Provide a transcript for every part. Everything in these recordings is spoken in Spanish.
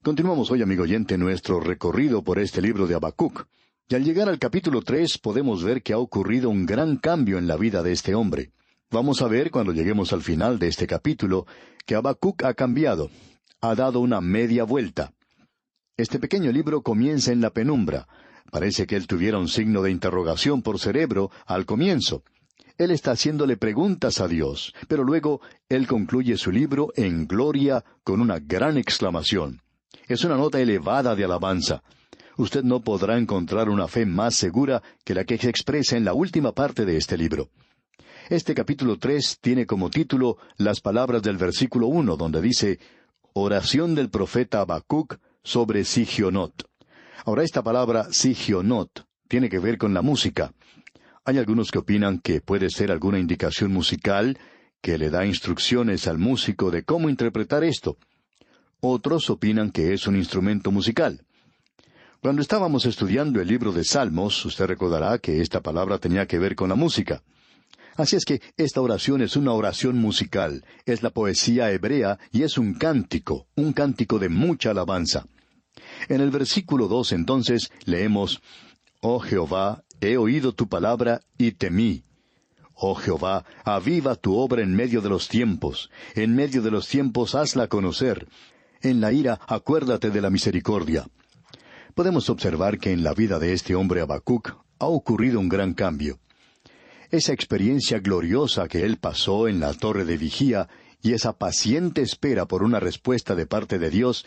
Continuamos hoy, amigo oyente, nuestro recorrido por este libro de Habacuc. Y al llegar al capítulo 3 podemos ver que ha ocurrido un gran cambio en la vida de este hombre. Vamos a ver, cuando lleguemos al final de este capítulo, que Habacuc ha cambiado, ha dado una media vuelta. Este pequeño libro comienza en la penumbra. Parece que él tuviera un signo de interrogación por cerebro al comienzo. Él está haciéndole preguntas a Dios, pero luego él concluye su libro en gloria con una gran exclamación. Es una nota elevada de alabanza. Usted no podrá encontrar una fe más segura que la que se expresa en la última parte de este libro. Este capítulo 3 tiene como título las palabras del versículo 1, donde dice, Oración del profeta Habacuc sobre Sigionot. Ahora, esta palabra Sigionot tiene que ver con la música. Hay algunos que opinan que puede ser alguna indicación musical que le da instrucciones al músico de cómo interpretar esto. Otros opinan que es un instrumento musical. Cuando estábamos estudiando el libro de Salmos, usted recordará que esta palabra tenía que ver con la música. Así es que esta oración es una oración musical, es la poesía hebrea y es un cántico de mucha alabanza. En el versículo 2 entonces leemos, Oh Jehová, he oído tu palabra y temí. Oh Jehová, aviva tu obra en medio de los tiempos hazla conocer. En la ira acuérdate de la misericordia. Podemos observar que en la vida de este hombre Habacuc ha ocurrido un gran cambio. Esa experiencia gloriosa que él pasó en la torre de vigía y esa paciente espera por una respuesta de parte de Dios,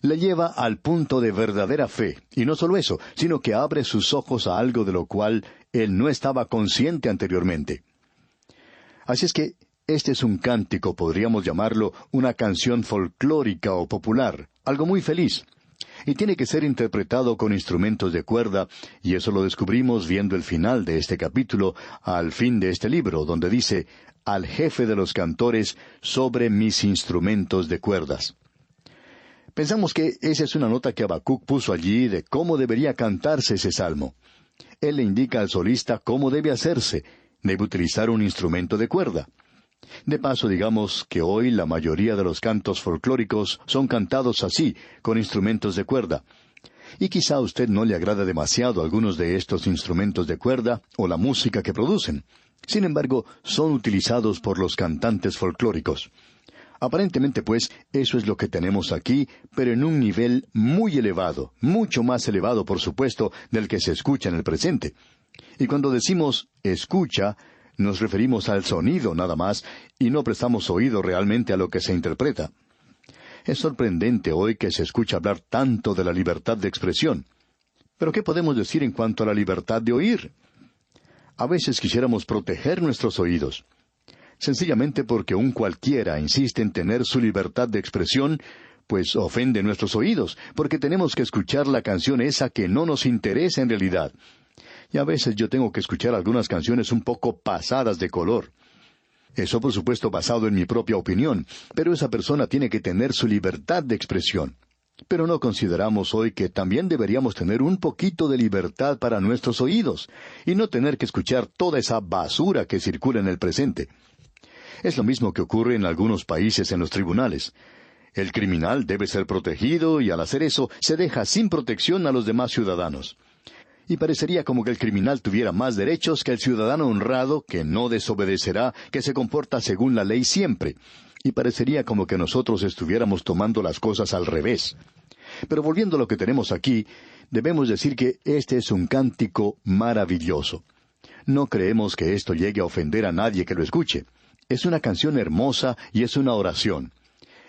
le lleva al punto de verdadera fe, y no solo eso, sino que abre sus ojos a algo de lo cual él no estaba consciente anteriormente. Así es que este es un cántico, podríamos llamarlo una canción folclórica o popular, algo muy feliz. Y tiene que ser interpretado con instrumentos de cuerda, y eso lo descubrimos viendo el final de este capítulo, al fin de este libro, donde dice, al jefe de los cantores sobre mis instrumentos de cuerdas. Pensamos que esa es una nota que Habacuc puso allí de cómo debería cantarse ese salmo. Él le indica al solista cómo debe hacerse, debe utilizar un instrumento de cuerda. De paso, digamos que hoy la mayoría de los cantos folclóricos son cantados así, con instrumentos de cuerda. Y quizá a usted no le agrada demasiado algunos de estos instrumentos de cuerda o la música que producen. Sin embargo, son utilizados por los cantantes folclóricos. Aparentemente, pues, eso es lo que tenemos aquí, pero en un nivel muy elevado, mucho más elevado, por supuesto, del que se escucha en el presente. Y cuando decimos escucha, nos referimos al sonido nada más, y no prestamos oído realmente a lo que se interpreta. Es sorprendente hoy que se escucha hablar tanto de la libertad de expresión. Pero ¿qué podemos decir en cuanto a la libertad de oír? A veces quisiéramos proteger nuestros oídos. Sencillamente porque un cualquiera insiste en tener su libertad de expresión, pues ofende nuestros oídos, porque tenemos que escuchar la canción esa que no nos interesa en realidad. Y a veces yo tengo que escuchar algunas canciones un poco pasadas de color. Eso, por supuesto, basado en mi propia opinión, pero esa persona tiene que tener su libertad de expresión. Pero no consideramos hoy que también deberíamos tener un poquito de libertad para nuestros oídos, y no tener que escuchar toda esa basura que circula en el presente. Es lo mismo que ocurre en algunos países en los tribunales. El criminal debe ser protegido y al hacer eso se deja sin protección a los demás ciudadanos. Y parecería como que el criminal tuviera más derechos que el ciudadano honrado, que no desobedecerá, que se comporta según la ley siempre. Y parecería como que nosotros estuviéramos tomando las cosas al revés. Pero volviendo a lo que tenemos aquí, debemos decir que este es un cántico maravilloso. No creemos que esto llegue a ofender a nadie que lo escuche. Es una canción hermosa y es una oración.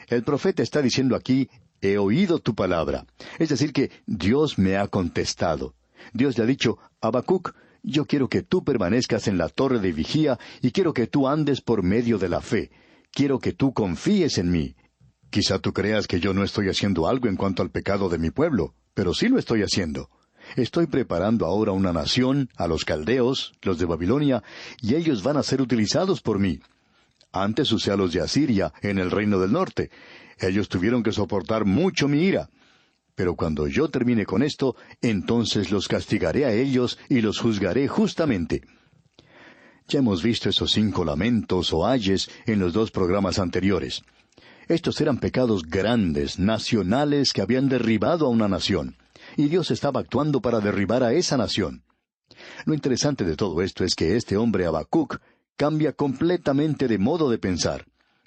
El profeta está diciendo aquí, he oído tu palabra. Es decir que Dios me ha contestado. Dios le ha dicho, Habacuc, yo quiero que tú permanezcas en la torre de vigía y quiero que tú andes por medio de la fe. Quiero que tú confíes en mí. Quizá tú creas que yo no estoy haciendo algo en cuanto al pecado de mi pueblo, pero sí lo estoy haciendo. Estoy preparando ahora una nación, a los caldeos, los de Babilonia, y ellos van a ser utilizados por mí. Antes usé a los de Asiria, en el reino del norte. Ellos tuvieron que soportar mucho mi ira. Pero cuando yo termine con esto, entonces los castigaré a ellos y los juzgaré justamente. Ya hemos visto esos 5 lamentos o ayes en los 2 programas anteriores. Estos eran pecados grandes, nacionales, que habían derribado a una nación. Y Dios estaba actuando para derribar a esa nación. Lo interesante de todo esto es que este hombre Habacuc cambia completamente de modo de pensar.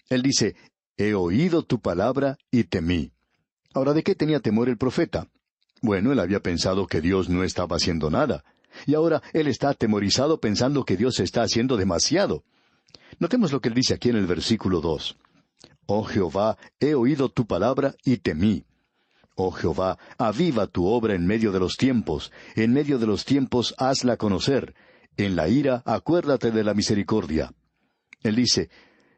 Él dice, he oído tu palabra y temí. Ahora, ¿de qué tenía temor el profeta? Bueno, él había pensado que Dios no estaba haciendo nada. Y ahora él está atemorizado pensando que Dios está haciendo demasiado. Notemos lo que él dice aquí en el versículo 2. Oh Jehová, he oído tu palabra y temí. Oh Jehová, aviva tu obra en medio de los tiempos hazla conocer. En la ira acuérdate de la misericordia. Él dice,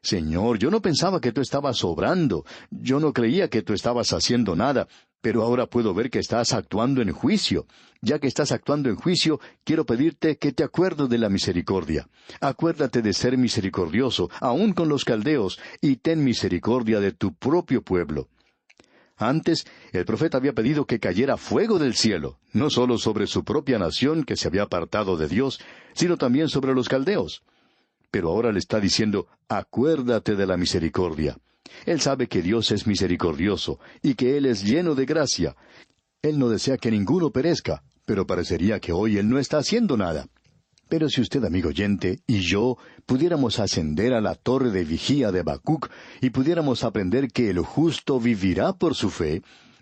Señor, yo no pensaba que tú estabas obrando, yo no creía que tú estabas haciendo nada, pero ahora puedo ver que estás actuando en juicio. Ya que estás actuando en juicio, quiero pedirte que te acuerdes de la misericordia. Acuérdate de ser misericordioso, aun con los caldeos, y ten misericordia de tu propio pueblo. Antes, el profeta había pedido que cayera fuego del cielo, no solo sobre su propia nación que se había apartado de Dios, sino también sobre los caldeos. Pero ahora le está diciendo, acuérdate de la misericordia. Él sabe que Dios es misericordioso y que Él es lleno de gracia. Él no desea que ninguno perezca, pero parecería que hoy Él no está haciendo nada. Pero si usted, amigo oyente, y yo pudiéramos ascender a la torre de vigía de Habacuc y pudiéramos aprender que el justo vivirá por su fe,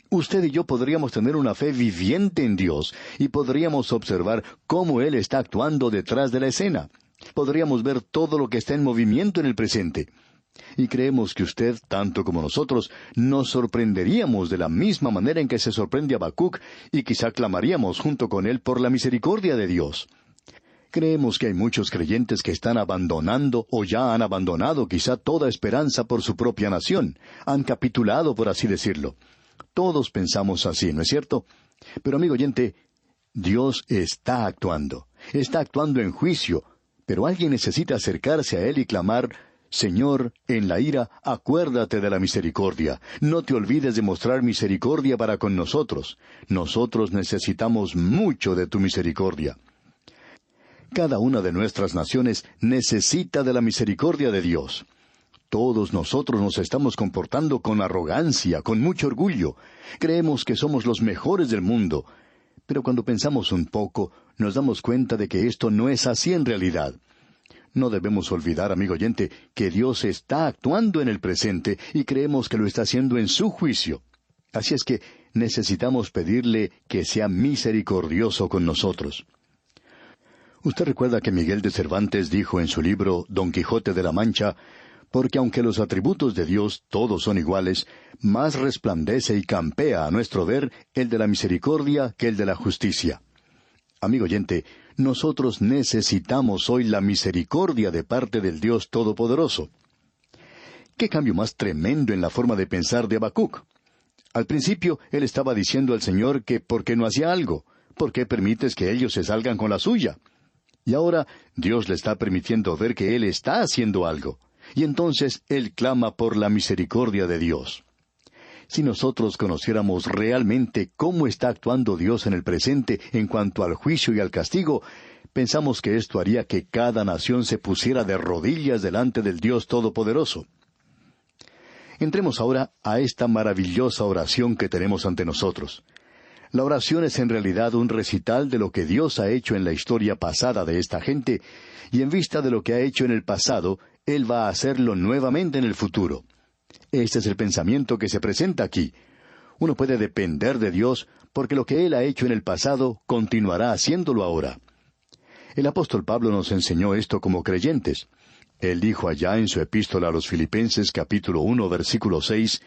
usted y yo podríamos tener una fe viviente en Dios y podríamos observar cómo Él está actuando detrás de la escena. Podríamos ver todo lo que está en movimiento en el presente. Y creemos que usted, tanto como nosotros, nos sorprenderíamos de la misma manera en que se sorprende Habacuc y quizá clamaríamos junto con él por la misericordia de Dios. Creemos que hay muchos creyentes que están abandonando o ya han abandonado quizá toda esperanza por su propia nación. Han capitulado, por así decirlo. Todos pensamos así, ¿no es cierto? Pero, amigo oyente, Dios está actuando. Está actuando en juicio. Pero alguien necesita acercarse a Él y clamar, Señor, en la ira, acuérdate de la misericordia. No te olvides de mostrar misericordia para con nosotros. Nosotros necesitamos mucho de tu misericordia. Cada una de nuestras naciones necesita de la misericordia de Dios. Todos nosotros nos estamos comportando con arrogancia, con mucho orgullo. Creemos que somos los mejores del mundo. Pero cuando pensamos un poco, nos damos cuenta de que esto no es así en realidad. No debemos olvidar, amigo oyente, que Dios está actuando en el presente y creemos que lo está haciendo en su juicio. Así es que necesitamos pedirle que sea misericordioso con nosotros. Usted recuerda que Miguel de Cervantes dijo en su libro Don Quijote de la Mancha, porque aunque los atributos de Dios todos son iguales, más resplandece y campea a nuestro ver el de la misericordia que el de la justicia. Amigo oyente, nosotros necesitamos hoy la misericordia de parte del Dios Todopoderoso. ¿Qué cambio más tremendo en la forma de pensar de Habacuc? Al principio, él estaba diciendo al Señor que ¿por qué no hacía algo? ¿Por qué permites que ellos se salgan con la suya? Y ahora Dios le está permitiendo ver que Él está haciendo algo. Y entonces Él clama por la misericordia de Dios. Si nosotros conociéramos realmente cómo está actuando Dios en el presente en cuanto al juicio y al castigo, pensamos que esto haría que cada nación se pusiera de rodillas delante del Dios Todopoderoso. Entremos ahora a esta maravillosa oración que tenemos ante nosotros. La oración es en realidad un recital de lo que Dios ha hecho en la historia pasada de esta gente, y en vista de lo que ha hecho en el pasado, Él va a hacerlo nuevamente en el futuro. Este es el pensamiento que se presenta aquí. Uno puede depender de Dios, porque lo que Él ha hecho en el pasado continuará haciéndolo ahora. El apóstol Pablo nos enseñó esto como creyentes. Él dijo allá en su epístola a los Filipenses capítulo 1 versículo 6,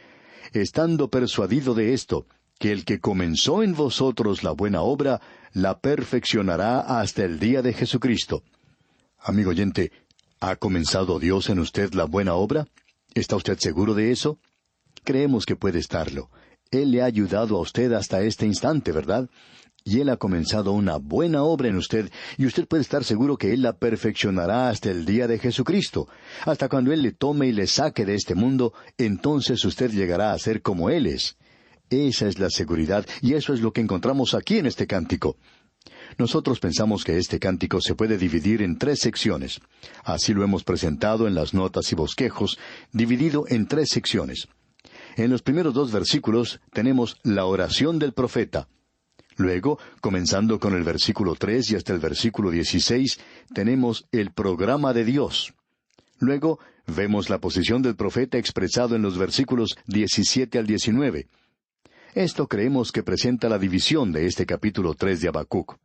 estando persuadido de esto, que el que comenzó en vosotros la buena obra, la perfeccionará hasta el día de Jesucristo. Amigo oyente, ¿ha comenzado Dios en usted la buena obra? ¿Está usted seguro de eso? Creemos que puede estarlo. Él le ha ayudado a usted hasta este instante, ¿verdad? Y Él ha comenzado una buena obra en usted, y usted puede estar seguro que Él la perfeccionará hasta el día de Jesucristo. Hasta cuando Él le tome y le saque de este mundo, entonces usted llegará a ser como Él es. Esa es la seguridad, y eso es lo que encontramos aquí en este cántico. Nosotros pensamos que este cántico se puede dividir en 3 secciones. Así lo hemos presentado en las notas y bosquejos, dividido en 3 secciones. En los primeros 2 versículos tenemos la oración del profeta. Luego, comenzando con el versículo 3 y hasta el versículo 16, tenemos el programa de Dios. Luego, vemos la posición del profeta expresado en los versículos 17 al 19. Esto creemos que presenta la división de este capítulo 3 de Habacuc.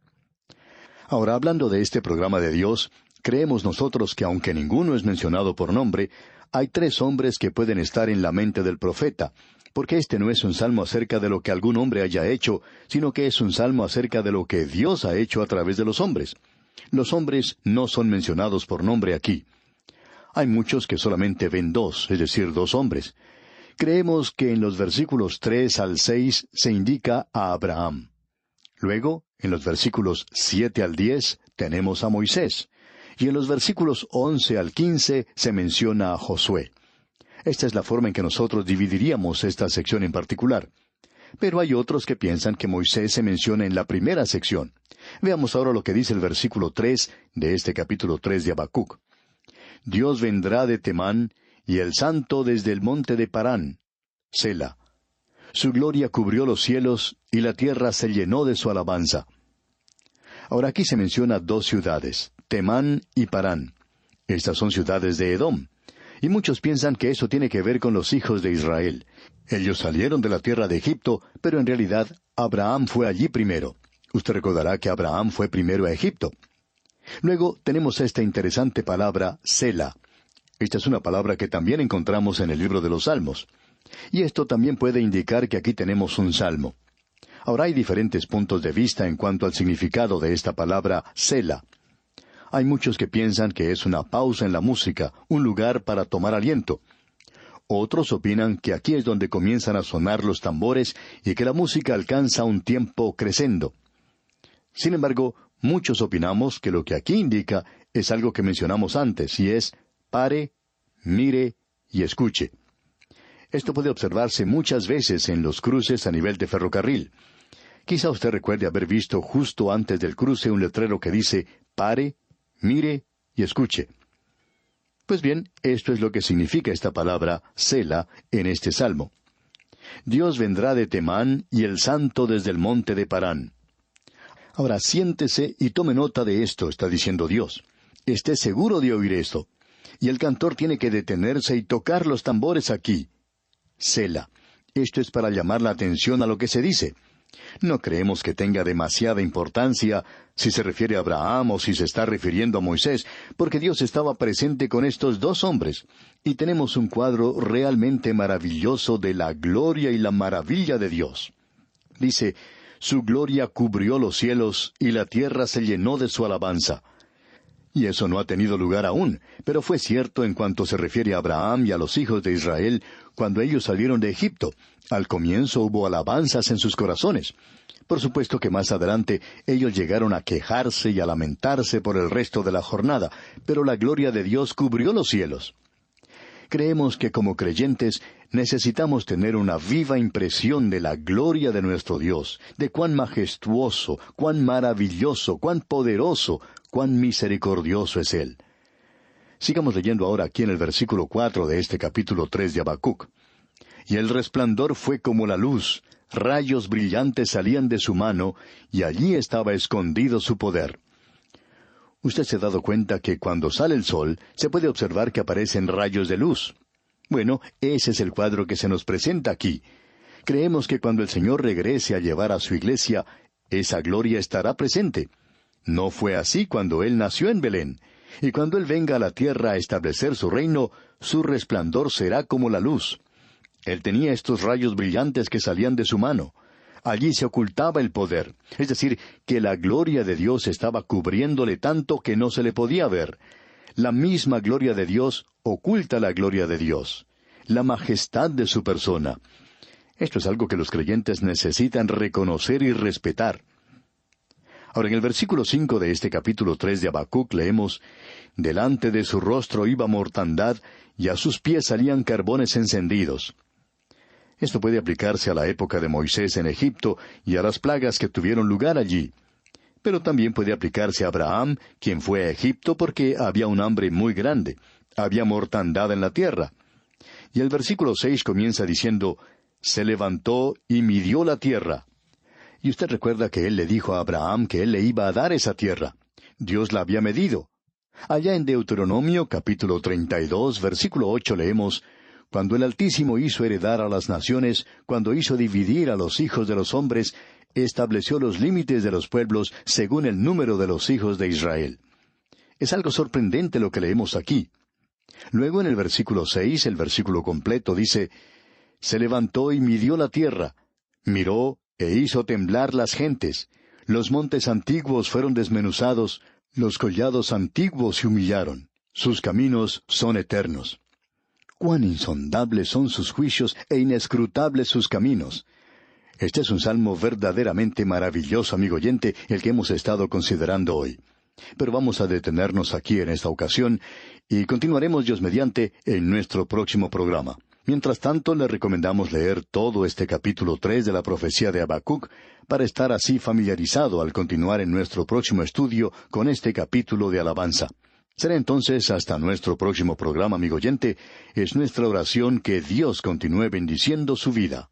Ahora, hablando de este programa de Dios, creemos nosotros que aunque ninguno es mencionado por nombre, hay 3 hombres que pueden estar en la mente del profeta, porque este no es un salmo acerca de lo que algún hombre haya hecho, sino que es un salmo acerca de lo que Dios ha hecho a través de los hombres. Los hombres no son mencionados por nombre aquí. Hay muchos que solamente ven 2, es decir, 2 hombres. Creemos que en los versículos 3 al 6 se indica a Abraham. Luego, en los versículos 7 al 10, tenemos a Moisés. Y en los versículos 11 al 15 se menciona a Josué. Esta es la forma en que nosotros dividiríamos esta sección en particular. Pero hay otros que piensan que Moisés se menciona en la primera sección. Veamos ahora lo que dice el versículo 3 de este capítulo 3 de Habacuc. Dios vendrá de Temán, y el Santo desde el monte de Parán. Sela. Su gloria cubrió los cielos, y la tierra se llenó de su alabanza. Ahora aquí se menciona 2 ciudades, Temán y Parán. Estas son ciudades de Edom. Y muchos piensan que eso tiene que ver con los hijos de Israel. Ellos salieron de la tierra de Egipto, pero en realidad Abraham fue allí primero. Usted recordará que Abraham fue primero a Egipto. Luego tenemos esta interesante palabra, Sela. Esta es una palabra que también encontramos en el libro de los Salmos. Y esto también puede indicar que aquí tenemos un salmo. Ahora hay diferentes puntos de vista en cuanto al significado de esta palabra, Sela. Hay muchos que piensan que es una pausa en la música, un lugar para tomar aliento. Otros opinan que aquí es donde comienzan a sonar los tambores y que la música alcanza un tiempo crescendo. Sin embargo, muchos opinamos que lo que aquí indica es algo que mencionamos antes, y es pare, mire y escuche. Esto puede observarse muchas veces en los cruces a nivel de ferrocarril. Quizá usted recuerde haber visto justo antes del cruce un letrero que dice pare, mire y escuche. Pues bien, esto es lo que significa esta palabra, Sela, en este salmo. Dios vendrá de Temán y el Santo desde el monte de Parán. Ahora siéntese y tome nota de esto, está diciendo Dios. Esté seguro de oír esto. Y el cantor tiene que detenerse y tocar los tambores aquí. Sela. Esto es para llamar la atención a lo que se dice. No creemos que tenga demasiada importancia si se refiere a Abraham o si se está refiriendo a Moisés, porque Dios estaba presente con estos 2 hombres, y tenemos un cuadro realmente maravilloso de la gloria y la maravilla de Dios. Dice, su gloria cubrió los cielos, y la tierra se llenó de su alabanza. Y eso no ha tenido lugar aún, pero fue cierto en cuanto se refiere a Abraham y a los hijos de Israel cuando ellos salieron de Egipto. Al comienzo hubo alabanzas en sus corazones. Por supuesto que más adelante ellos llegaron a quejarse y a lamentarse por el resto de la jornada, pero la gloria de Dios cubrió los cielos. Creemos que como creyentes necesitamos tener una viva impresión de la gloria de nuestro Dios, de cuán majestuoso, cuán maravilloso, cuán poderoso, cuán misericordioso es Él. Sigamos leyendo ahora aquí en el versículo 4 de este capítulo 3 de Habacuc. Y el resplandor fue como la luz, rayos brillantes salían de su mano, y allí estaba escondido su poder. Usted se ha dado cuenta que cuando sale el sol, se puede observar que aparecen rayos de luz. Bueno, ese es el cuadro que se nos presenta aquí. Creemos que cuando el Señor regrese a llevar a su iglesia, esa gloria estará presente. No fue así cuando Él nació en Belén. Y cuando Él venga a la tierra a establecer su reino, su resplandor será como la luz. Él tenía estos rayos brillantes que salían de su mano. Allí se ocultaba el poder, es decir, que la gloria de Dios estaba cubriéndole tanto que no se le podía ver. La misma gloria de Dios oculta la gloria de Dios, la majestad de su persona. Esto es algo que los creyentes necesitan reconocer y respetar. Ahora, en el versículo 5 de este capítulo 3 de Habacuc leemos, «Delante de su rostro iba mortandad, y a sus pies salían carbones encendidos». Esto puede aplicarse a la época de Moisés en Egipto y a las plagas que tuvieron lugar allí. Pero también puede aplicarse a Abraham, quien fue a Egipto porque había un hambre muy grande. Había mortandad en la tierra. Y el versículo 6 comienza diciendo, se levantó y midió la tierra. Y usted recuerda que él le dijo a Abraham que él le iba a dar esa tierra. Dios la había medido. Allá en Deuteronomio capítulo 32, versículo 8 leemos, cuando el Altísimo hizo heredar a las naciones, cuando hizo dividir a los hijos de los hombres, estableció los límites de los pueblos según el número de los hijos de Israel. Es algo sorprendente lo que leemos aquí. Luego en el versículo 6, el versículo completo dice, se levantó y midió la tierra, miró e hizo temblar las gentes. Los montes antiguos fueron desmenuzados, los collados antiguos se humillaron. Sus caminos son eternos. Cuán insondables son sus juicios e inescrutables sus caminos. Este es un salmo verdaderamente maravilloso, amigo oyente, el que hemos estado considerando hoy. Pero vamos a detenernos aquí en esta ocasión y continuaremos, Dios mediante, en nuestro próximo programa. Mientras tanto, le recomendamos leer todo este capítulo 3 de la profecía de Habacuc para estar así familiarizado al continuar en nuestro próximo estudio con este capítulo de alabanza. Será entonces hasta nuestro próximo programa, amigo oyente. Es nuestra oración que Dios continúe bendiciendo su vida.